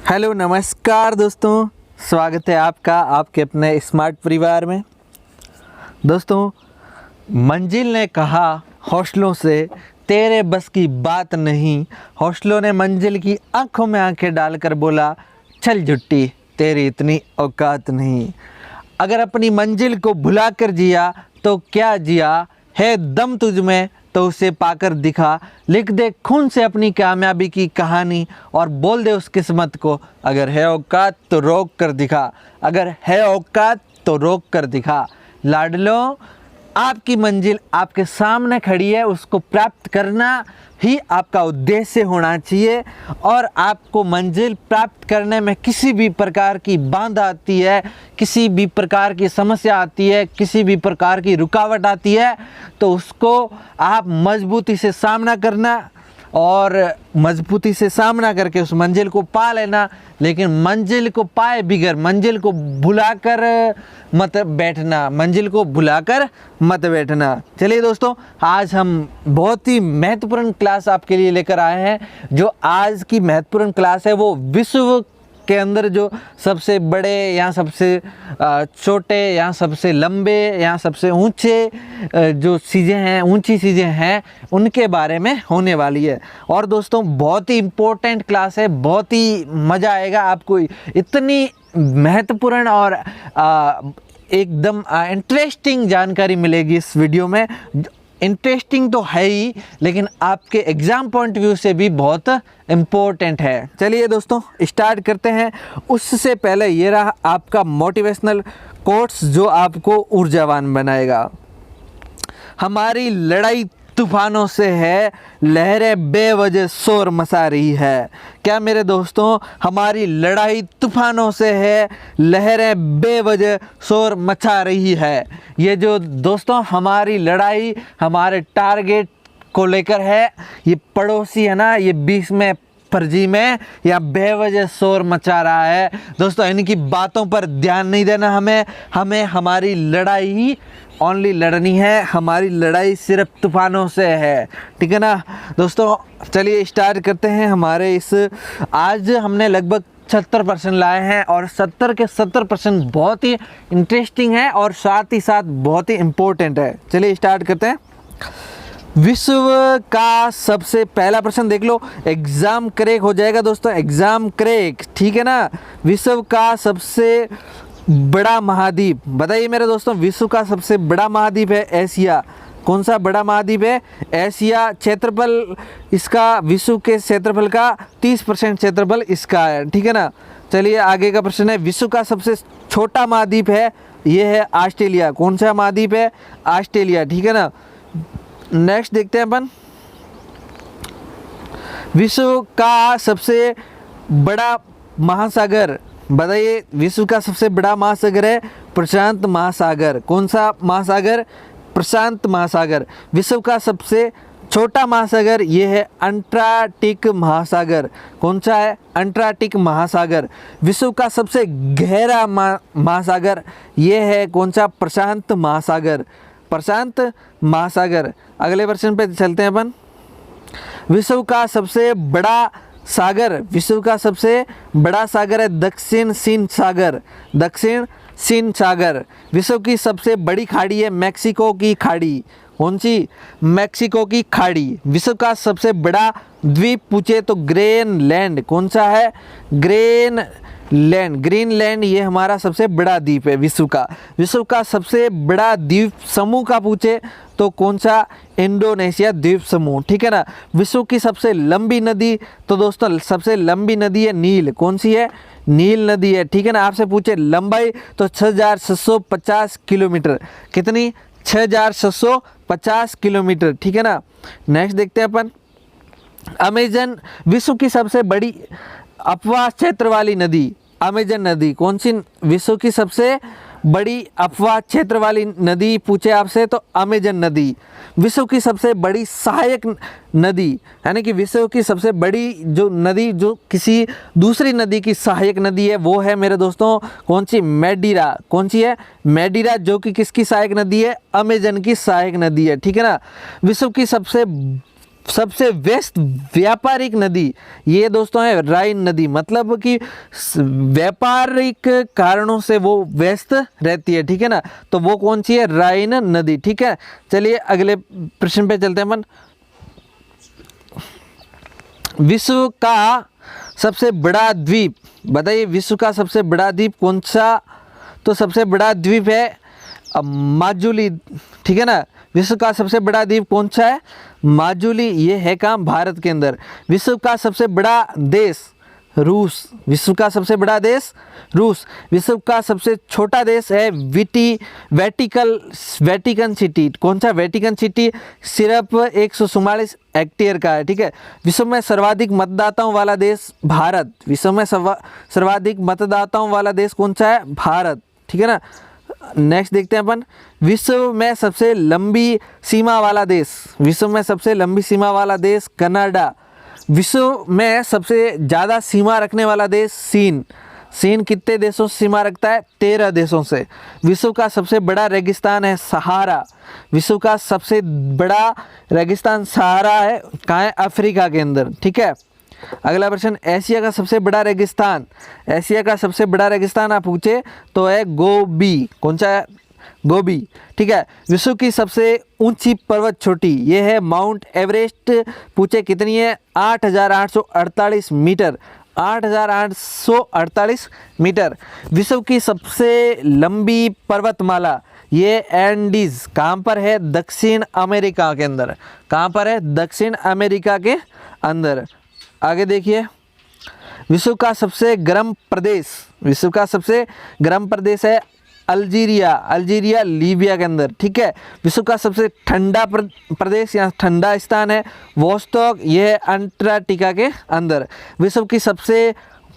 Hello नमस्कार दोस्तों, स्वागत है आपका आपके अपने स्मार्ट परिवार में। दोस्तों, मंजिल ने कहा हौसलों से तेरे बस की बात नहीं। हौसलों ने मंजिल की आंखों में आंखें डालकर बोला, चल झुट्टी तेरी इतनी औकात नहीं। अगर अपनी मंजिल को भुला कर जिया तो क्या जिया, है दम तुझ में तो उसे पाकर दिखा। लिख दे खून से अपनी कामयाबी की कहानी और बोल दे उस किस्मत को, अगर है औकात तो रोक कर दिखा। अगर है औकात तो रोक कर दिखा। लाडलो, आपकी मंजिल आपके सामने खड़ी है, उसको प्राप्त करना ही आपका उद्देश्य होना चाहिए। और आपको मंजिल प्राप्त करने में किसी भी प्रकार की बाधा आती है, किसी भी प्रकार की समस्या आती है, किसी भी प्रकार की रुकावट आती है, तो उसको आप मजबूती से सामना करना और मजबूती से सामना करके उस मंजिल को पा लेना। लेकिन मंजिल को पाए बिगर मंजिल को भुलाकर मत बैठना, मंजिल को भुलाकर मत बैठना। चलिए दोस्तों, आज हम बहुत ही महत्वपूर्ण क्लास आपके लिए लेकर आए हैं। जो आज की महत्वपूर्ण क्लास है वो विश्व के अंदर जो सबसे बड़े या सबसे छोटे या सबसे लंबे या सबसे ऊंचे जो चीज़ें हैं, ऊंची चीज़ें हैं, उनके बारे में होने वाली है। और दोस्तों, बहुत ही इम्पोर्टेंट क्लास है, बहुत ही मज़ा आएगा आपको। इतनी महत्वपूर्ण और एकदम इंटरेस्टिंग जानकारी मिलेगी इस वीडियो में। इंटरेस्टिंग तो है ही, लेकिन आपके एग्ज़ाम पॉइंट व्यू से भी बहुत इम्पोर्टेंट है। चलिए दोस्तों, स्टार्ट करते हैं। उससे पहले ये रहा आपका मोटिवेशनल कोट्स जो आपको ऊर्जावान बनाएगा। हमारी लड़ाई तूफानों से है, लहरें बेवजह शोर मचा रही है। क्या मेरे दोस्तों, हमारी लड़ाई तूफानों से है, लहरें बेवजह शोर मचा रही है। ये जो दोस्तों हमारी लड़ाई हमारे टारगेट को लेकर है, ये पड़ोसी है ना, ये बीच में फर्जी में या बेवजह शोर मचा रहा है। दोस्तों, इनकी बातों पर ध्यान नहीं देना। हमें हमारी लड़ाई ही ओनली लड़नी है। हमारी लड़ाई सिर्फ तूफानों से है, ठीक है ना दोस्तों। चलिए स्टार्ट करते हैं। हमारे इस आज हमने लगभग 70% लाए हैं और 70 के 70% बहुत ही इंटरेस्टिंग है और साथ ही साथ बहुत ही इम्पोर्टेंट है। चलिए स्टार्ट करते हैं। विश्व का सबसे पहला प्रश्न देख लो, एग्जाम क्रैक हो जाएगा दोस्तों, एग्जाम क्रैक, ठीक है ना। विश्व का सबसे बड़ा महाद्वीप बताइए मेरे दोस्तों, विश्व का सबसे बड़ा महाद्वीप है एशिया। कौन सा बड़ा महाद्वीप है? एशिया। क्षेत्रफल इसका, विश्व के क्षेत्रफल का 30% क्षेत्रफल इसका है, ठीक है ना। चलिए आगे का प्रश्न है, विश्व का सबसे छोटा महाद्वीप है, ये है ऑस्ट्रेलिया। कौन सा महाद्वीप है? ऑस्ट्रेलिया, ठीक है ना। नेक्स्ट देखते हैं अपन, विश्व का सबसे बड़ा महासागर बताइए। विश्व का सबसे बड़ा महासागर है प्रशांत महासागर। कौन सा महासागर? प्रशांत महासागर। विश्व का सबसे छोटा महासागर ये है अंटार्कटिक महासागर। कौन सा है? अंटार्कटिक महासागर। विश्व का सबसे गहरा महासागर ये है कौन सा? प्रशांत महासागर। प्रशांत महासागर। अगले प्रश्न पे चलते हैं अपन। विश्व का सबसे बड़ा सागर, विश्व का सबसे बड़ा सागर है दक्षिण चीन सागर। दक्षिण चीन सागर। विश्व की सबसे बड़ी खाड़ी है मैक्सिको की खाड़ी। कौन सी? मैक्सिको की खाड़ी। विश्व का सबसे बड़ा द्वीप पूछे तो ग्रीनलैंड। कौन सा है? ग्रीनलैंड। ग्रीनलैंड ये हमारा सबसे बड़ा द्वीप है विश्व का। विश्व का सबसे बड़ा द्वीप समूह का पूछे तो कौन सा? इंडोनेशिया द्वीप समूह, ठीक है ना। विश्व की सबसे लंबी नदी तो दोस्तों सबसे लंबी नदी है नील। कौन सी है? नील नदी है, ठीक है ना। आपसे पूछे लंबाई तो 6650 किलोमीटर। कितनी? 6650 किलोमीटर, ठीक है ना। नेक्स्ट देखते हैं अपन, अमेजन विश्व की सबसे बड़ी अपवाह क्षेत्र वाली नदी अमेजन नदी। कौन सी? विश्व की सबसे बड़ी अपवाह क्षेत्र वाली नदी पूछे आपसे तो अमेजन नदी। विश्व की सबसे बड़ी सहायक नदी, यानी कि विश्व की सबसे बड़ी जो नदी जो किसी दूसरी नदी की सहायक नदी है वो है मेरे दोस्तों कौन सी? मैडीरा। कौन सी है? मैडीरा, जो कि किसकी सहायक नदी है? अमेजन की सहायक नदी है, ठीक है ना। विश्व की सबसे सबसे व्यस्त व्यापारिक नदी, ये दोस्तों है राइन नदी, मतलब कि व्यापारिक कारणों से वो व्यस्त रहती है, ठीक है ना। तो वो कौन सी है? राइन नदी, ठीक है। चलिए अगले प्रश्न पे चलते हैं अपन। विश्व का सबसे बड़ा द्वीप बताइए, विश्व का सबसे बड़ा द्वीप कौन सा? तो सबसे बड़ा द्वीप है माजुली, ठीक है ना। विश्व का सबसे बड़ा द्वीप कौन सा है? माजुली। ये है कहाँ? भारत के अंदर। विश्व का सबसे बड़ा देश रूस। विश्व का सबसे बड़ा देश रूस। विश्व का सबसे छोटा देश है वेटिकन सिटी। कौन सा? Vatican city. सिर्फ 144 हेक्टेयर का है, ठीक है। विश्व में सर्वाधिक मतदाताओं वाला देश भारत। विश्व में सर्वाधिक मतदाताओं वाला देश कौन सा है? भारत, ठीक है ना। नेक्स्ट देखते हैं अपन, विश्व में सबसे लंबी सीमा वाला देश। विश्व में सबसे लंबी सीमा वाला देश कनाडा। विश्व में सबसे ज़्यादा सीमा रखने वाला देश चीन। चीन कितने देशों से सीमा रखता है? 13 देशों से। विश्व का सबसे बड़ा रेगिस्तान है सहारा। विश्व का सबसे बड़ा रेगिस्तान सहारा है, कहाँ है? अफ्रीका के अंदर, ठीक है। अगला प्रश्न, एशिया का सबसे बड़ा रेगिस्तान। एशिया का सबसे बड़ा रेगिस्तान आप पूछे तो है गोबी। कौन सा है? गोबी, ठीक है। विश्व की सबसे ऊंची पर्वत चोटी, ये है माउंट एवरेस्ट। पूछे कितनी है? 8,848 मीटर। 8,848 मीटर। विश्व की सबसे लंबी पर्वतमाला, ये एंडीज, कहाँ पर है? दक्षिण अमेरिका के अंदर। कहाँ पर है? दक्षिण अमेरिका के अंदर। आगे देखिए, विश्व का सबसे गर्म प्रदेश। विश्व का सबसे गर्म प्रदेश है अल्जीरिया। अल्जीरिया लीबिया के अंदर, ठीक है। विश्व का सबसे ठंडा प्रदेश या ठंडा स्थान है वोस्टॉक, ये है अंटार्कटिका के अंदर। विश्व की सबसे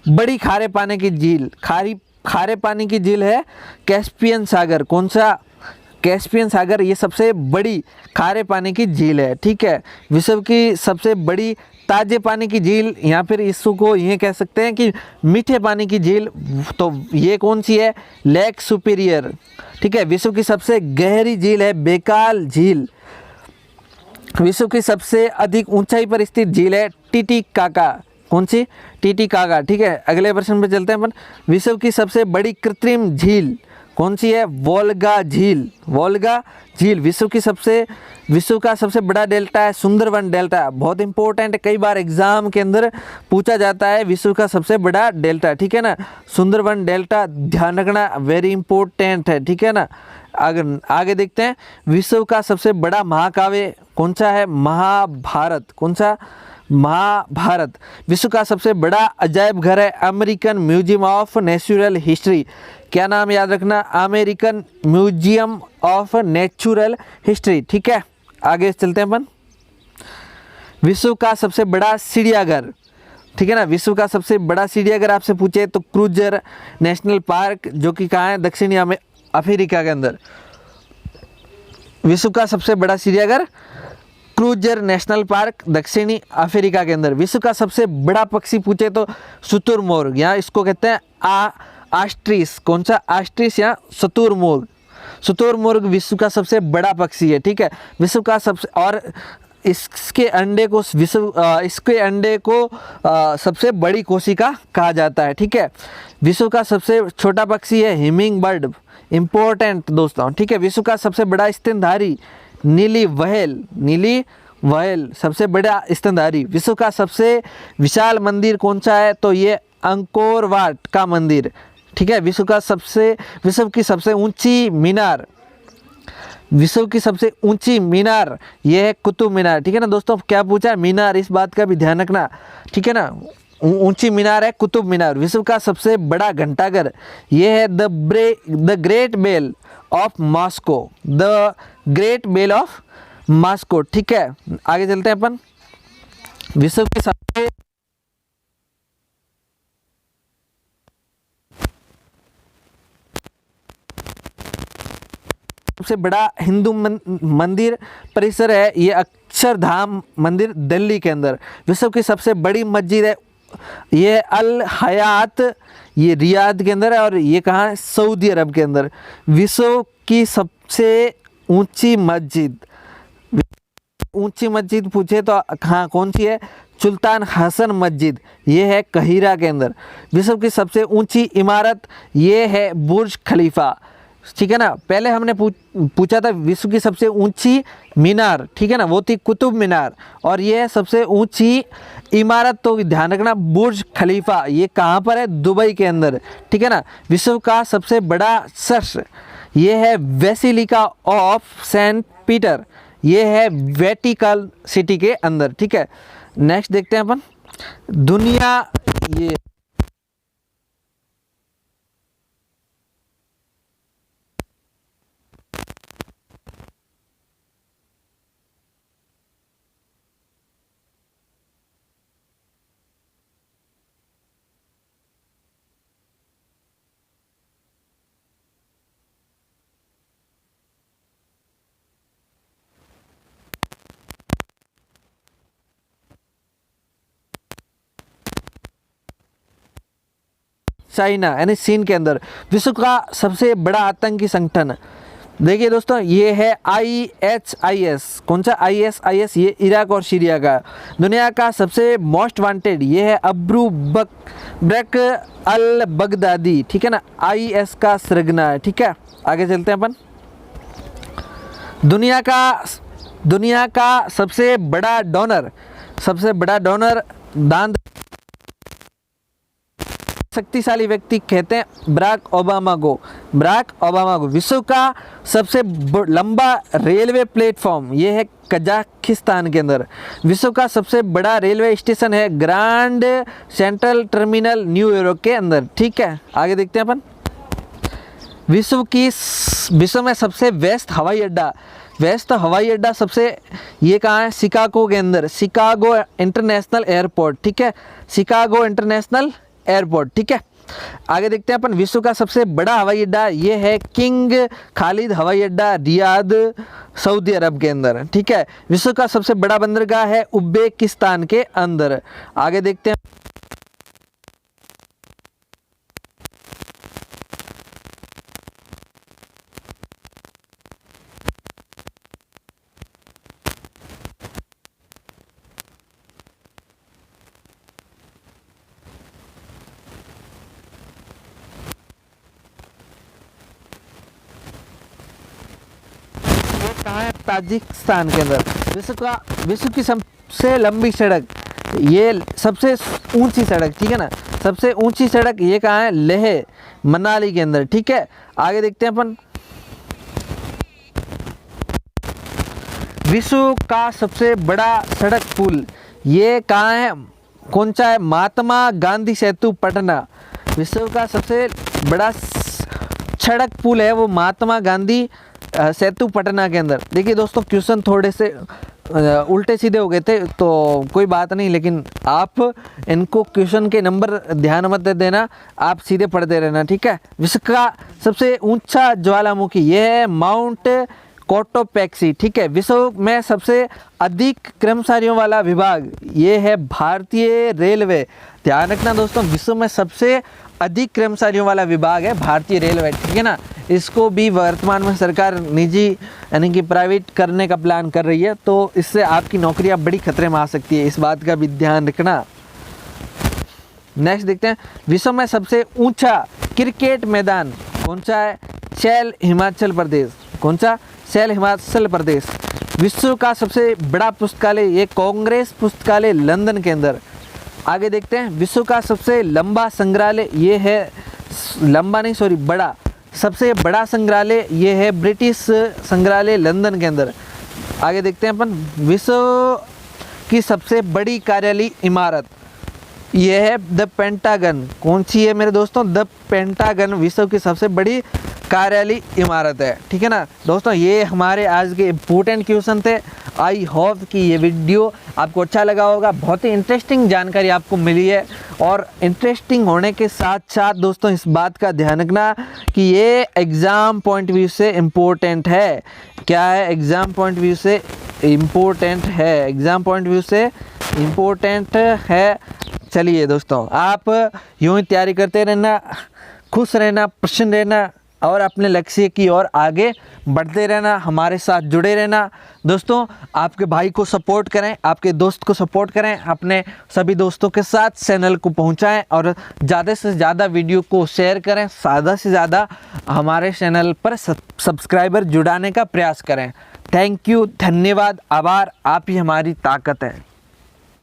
बड़ी खारे पानी की झील, खारे पानी की झील है कैस्पियन सागर। कौन सा? कैस्पियन सागर। ये सबसे बड़ी खारे पानी की झील है, ठीक है। विश्व की सबसे बड़ी ताजे पानी की झील, या फिर इसको ये कह सकते हैं कि मीठे पानी की झील, तो ये कौन सी है? लेक सुपीरियर, ठीक है। विश्व की सबसे गहरी झील है बेकाल झील। विश्व की सबसे अधिक ऊंचाई पर स्थित झील है टीटीकाका। कौन सी? टीटीकाका, ठीक है। अगले प्रश्न पे चलते हैं अपन, विश्व की सबसे बड़ी कृत्रिम झील कौन सी है? वोल्गा झील। वोल्गा झील। विश्व का सबसे बड़ा डेल्टा है सुंदरवन डेल्टा। बहुत इंपॉर्टेंट है, कई बार एग्जाम के अंदर पूछा जाता है विश्व का सबसे बड़ा डेल्टा, ठीक है ना। सुंदरवन डेल्टा ध्यान रखना, वेरी इंपॉर्टेंट है, ठीक है ना। आगे देखते हैं, विश्व का सबसे बड़ा महाकाव्य कौन सा है? महाभारत। कौन सा? महाभारत। विश्व का सबसे बड़ा अजायब घर है American museum of natural history. क्या नाम याद रखना? American museum of natural history, ठीक है। आगे चलते हैं अपन, विश्व का सबसे बड़ा चिड़ियाघर, ठीक है ना। विश्व का सबसे बड़ा चिड़ियाघर आपसे पूछे तो क्रूजर नेशनल पार्क, जो कि कहाँ है? दक्षिणी अफ्रीका के अंदर। विश्व का सबसे बड़ा चिड़ियाघर क्रूजर नेशनल पार्क, दक्षिणी अफ्रीका के अंदर। विश्व का सबसे बड़ा पक्षी पूछे तो शुतुरमुर्ग, यहाँ इसको कहते हैं आस्ट्रिस। कौन सा? आस्ट्रिस या शुतुरमुर्ग। शुतुरमुर्ग विश्व का सबसे बड़ा पक्षी है, ठीक है। विश्व का सबसे, और इसके अंडे को सबसे बड़ी कोशिका कहा जाता है, ठीक है। विश्व का सबसे छोटा पक्षी है हिमिंग बर्ड, इंपॉर्टेंट दोस्तों, ठीक है। विश्व का सबसे बड़ा स्तनधारी नीली व्हेल सबसे बड़ा स्तनधारी। विश्व का सबसे विशाल मंदिर कौन सा है? तो ये अंकोर वाट का मंदिर, ठीक है। विश्व की सबसे ऊंची मीनार, विश्व की सबसे ऊंची मीनार ये है कुतुब मीनार, ठीक है ना दोस्तों। क्या पूछा है? मीनार, इस बात का भी ध्यान रखना, ठीक है ना। ऊंची मीनार है कुतुब मीनार। विश्व का सबसे बड़ा घंटाघर ये है the great bell of Moscow, the great bell of Moscow, ठीक है। आगे चलते हैं अपन, विश्व के सबसे बड़ा हिंदू मंदिर परिसर है ये अक्षरधाम मंदिर दिल्ली के अंदर। विश्व की सबसे बड़ी मस्जिद है ये अल हयात, ये रियाद के अंदर है, और ये कहाँ है? सऊदी अरब के अंदर। विश्व की सबसे ऊंची मस्जिद ऊंची मस्जिद पूछे तो हाँ कौन सी है, सुल्तान हसन मस्जिद, ये है कहिरा के अंदर। विश्व की सबसे ऊंची इमारत ये है बुर्ज खलीफा, ठीक है ना। पहले हमने पूछा था विश्व की सबसे ऊंची मीनार, ठीक है ना, वो थी कुतुब मीनार, और ये है सबसे ऊंची इमारत, तो ध्यान रखना बुर्ज खलीफा, ये कहाँ पर है, दुबई के अंदर, ठीक है ना। विश्व का सबसे बड़ा चर्च ये है बेसिलिका ऑफ सेंट पीटर, ये है वेटिकन सिटी के अंदर, ठीक है। नेक्स्ट देखते हैं अपन दुनिया, ये चाइना यानी चीन के अंदर विश्व का सबसे बड़ा आतंकी संगठन, देखिए दोस्तों ये है ISIS, कौन सा ISIS, ये इराक और सीरिया का। दुनिया का सबसे मोस्ट वांटेड ये है अबू बकर अल बगदादी, ठीक है ना, IS का सरगना है, ठीक है। आगे चलते हैं अपन, दुनिया का सबसे बड़ा डोनर दान शक्तिशाली व्यक्ति कहते हैं बराक ओबामा को। विश्व का सबसे लंबा रेलवे प्लेटफॉर्म ये है कजाकिस्तान के अंदर। विश्व का सबसे बड़ा रेलवे स्टेशन है ग्रांड सेंट्रल टर्मिनल न्यूयॉर्क के अंदर, ठीक है। आगे देखते हैं अपन, विश्व में सबसे व्यस्त हवाई अड्डा सबसे ये कहाँ है, शिकागो के अंदर, शिकागो इंटरनेशनल एयरपोर्ट, ठीक है, शिकागो इंटरनेशनल एयरपोर्ट, ठीक है। आगे देखते हैं अपन, विश्व का सबसे बड़ा हवाई अड्डा ये है किंग खालिद हवाई अड्डा रियाद सऊदी अरब के अंदर, ठीक है। विश्व का सबसे बड़ा बंदरगाह है उज्बेकिस्तान के अंदर। आगे देखते हैं, कहाँ है, ताजिकिस्तान के अंदर। विश्व की सबसे लंबी सड़क, ये सबसे ऊंची सड़क, ठीक है ना, सबसे ऊंची सड़क ये कहाँ है, लेह मनाली के अंदर, ठीक है। आगे देखते हैं अपन, विश्व का सबसे बड़ा सड़क पुल ये कहाँ है, कौन सा है, महात्मा गांधी सेतु पटना। विश्व का सबसे बड़ा सड़क पुल है वो महात्मा गांधी सेतु पटना के अंदर। देखिए दोस्तों क्वेश्चन थोड़े से उल्टे सीधे हो गए थे तो कोई बात नहीं, लेकिन आप इनको क्वेश्चन के नंबर ध्यान मत देना, आप सीधे पढ़ते रहना, ठीक है। विश्व का सबसे ऊंचा ज्वालामुखी ये है माउंट कोटोपैक्सी, ठीक है। विश्व में सबसे अधिक कर्मचारियों वाला विभाग ये है भारतीय रेलवे। ध्यान रखना दोस्तों, विश्व में सबसे अधिक कर्मचारियों वाला विभाग है भारतीय रेलवे, ठीक है ना। इसको भी वर्तमान में सरकार निजी यानी कि प्राइवेट करने का प्लान कर रही है, तो इससे आपकी नौकरियां बड़ी खतरे में आ सकती है, इस बात का भी ध्यान रखना। नेक्स्ट देखते हैं, विश्व में सबसे ऊंचा क्रिकेट मैदान कौन सा है, शैल हिमाचल प्रदेश, कौन सा, शैल हिमाचल प्रदेश। विश्व का सबसे बड़ा पुस्तकालय ये कांग्रेस पुस्तकालय लंदन के अंदर। आगे देखते हैं, विश्व का सबसे लंबा संग्रहालय ये है, लंबा नहीं सॉरी बड़ा, सबसे बड़ा संग्रहालय ये है ब्रिटिश संग्रहालय लंदन के अंदर। आगे देखते हैं अपन, विश्व की सबसे बड़ी कार्यालय इमारत ये है द पेंटागन, कौन सी है मेरे दोस्तों, द पेंटागन विश्व की सबसे बड़ी कार्यालय इमारत है, ठीक है ना। दोस्तों ये हमारे आज के इम्पोर्टेंट क्वेश्चन थे। आई होप कि ये वीडियो आपको अच्छा लगा होगा, बहुत ही इंटरेस्टिंग जानकारी आपको मिली है, और इंटरेस्टिंग होने के साथ साथ दोस्तों इस बात का ध्यान रखना कि ये एग्ज़ाम पॉइंट व्यू से इम्पोर्टेंट है। क्या है, एग्ज़ाम पॉइंट व्यू से इम्पोर्टेंट है, एग्ज़ाम पॉइंट व्यू से इम्पोर्टेंट है। चलिए दोस्तों आप यूँ ही तैयारी करते रहना, खुश रहना, प्रसन्न रहना, और अपने लक्ष्य की ओर आगे बढ़ते रहना, हमारे साथ जुड़े रहना। दोस्तों, आपके भाई को सपोर्ट करें, आपके दोस्त को सपोर्ट करें, अपने सभी दोस्तों के साथ चैनल को पहुंचाएं और ज़्यादा से ज़्यादा वीडियो को शेयर करें, ज़्यादा से ज़्यादा हमारे चैनल पर सब्सक्राइबर जुड़ाने का प्रयास करें। थैंक यू, धन्यवाद, आभार। आप ही हमारी ताकत है।